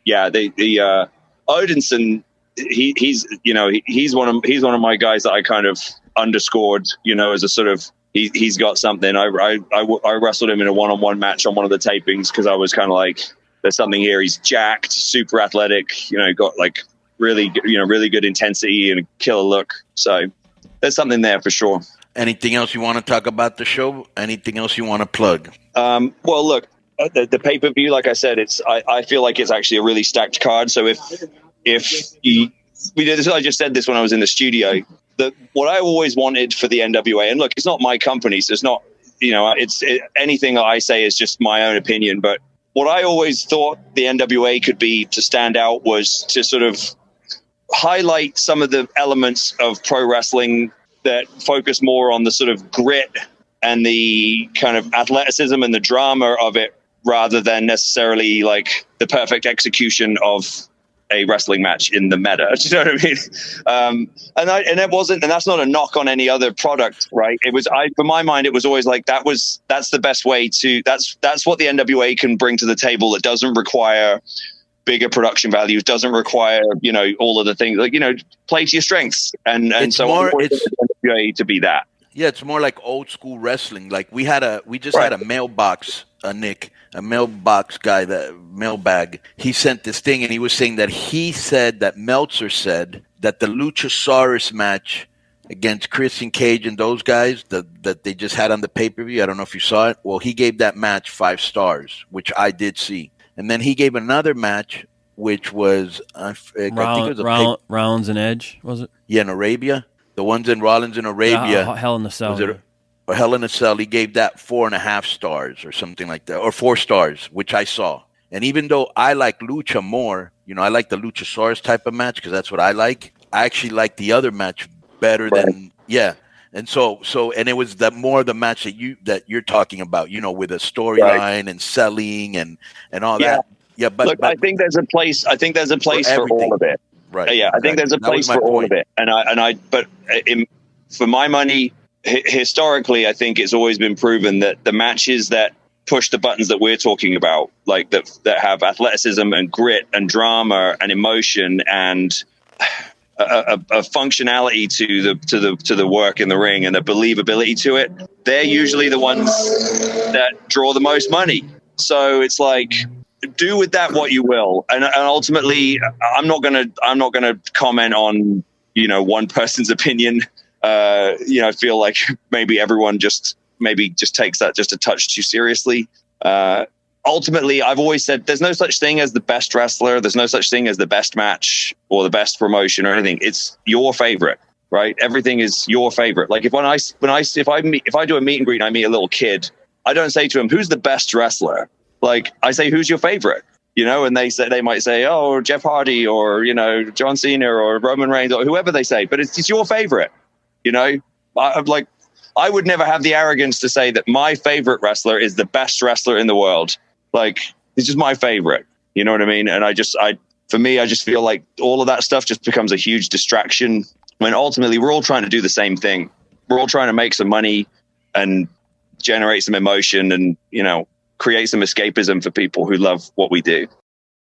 yeah, the Odinson, he's one of my guys that I kind of underscored, as a sort of he's got something. I wrestled him in a one-on-one match on one of the tapings because I was kind of like, there's something here. He's jacked, super athletic, got like really good intensity and a killer look. So there's something there for sure. Anything else you want to talk about the show? Anything else you want to plug? Well, look, the pay-per-view, like I said, I feel like it's actually a really stacked card. So if we did this, I just said this when I was in the studio, what I always wanted for the NWA, and look, it's not my company, so it's not, anything I say is just my own opinion. But what I always thought the NWA could be to stand out was to sort of highlight some of the elements of pro wrestling that focus more on the sort of grit and the kind of athleticism and the drama of it, rather than necessarily like the perfect execution of a wrestling match in the meta. Do you know what I mean? And that's not a knock on any other product, right? For my mind, it was always like, that's the best way that's what the NWA can bring to the table. That doesn't require bigger production values, doesn't require, all of the things, like, play to your strengths. And so it's NWA to be that. Yeah, it's more like old school wrestling. Like we just had a mailbox, Nick, a mailbox guy, the mailbag. He sent this thing and he was saying that Meltzer said that the Luchasaurus match against Christian Cage and those guys that they just had on the pay-per-view, I don't know if you saw it. Well, he gave that match 5 stars, which I did see. And then he gave another match, which was, I think it was Rollins and Edge, was it? Yeah, in Arabia. The ones in Rollins in Arabia. Hell in the Cell. Or Hell in a Cell. He gave that 4.5 stars or something like that, or 4 stars, which I saw. And even though I like Lucha more, I like the Luchasaurus type of match because that's what I like. I actually like the other match better than, yeah. And so, and it was more the match that you're talking about, with a storyline and selling and all that. Yeah, but look, I think there's a place. I think there's a place for all of it. Right. Yeah, I think there's a place for all of it. But for my money, historically, I think it's always been proven that the matches that push the buttons that we're talking about, like that have athleticism and grit and drama and emotion and a functionality to the work in the ring and the believability to it, they're usually the ones that draw the most money. So it's like, do with that what you will, and ultimately, I'm not gonna comment on one person's opinion. I feel like maybe everyone just takes that just a touch too seriously. Ultimately, I've always said there's no such thing as the best wrestler. There's no such thing as the best match or the best promotion or anything. It's your favorite, right? Everything is your favorite. Like if I do a meet and greet and I meet a little kid, I don't say to him, "Who's the best wrestler?" Like I say, "Who's your favorite?" And they might say, "Oh, Jeff Hardy," or John Cena or Roman Reigns or whoever they say, but it's your favorite. I would never have the arrogance to say that my favorite wrestler is the best wrestler in the world. Like, it's just my favorite. You know what I mean? And I just feel like all of that stuff just becomes a huge distraction when ultimately we're all trying to do the same thing. We're all trying to make some money and generate some emotion and, create some escapism for people who love what we do.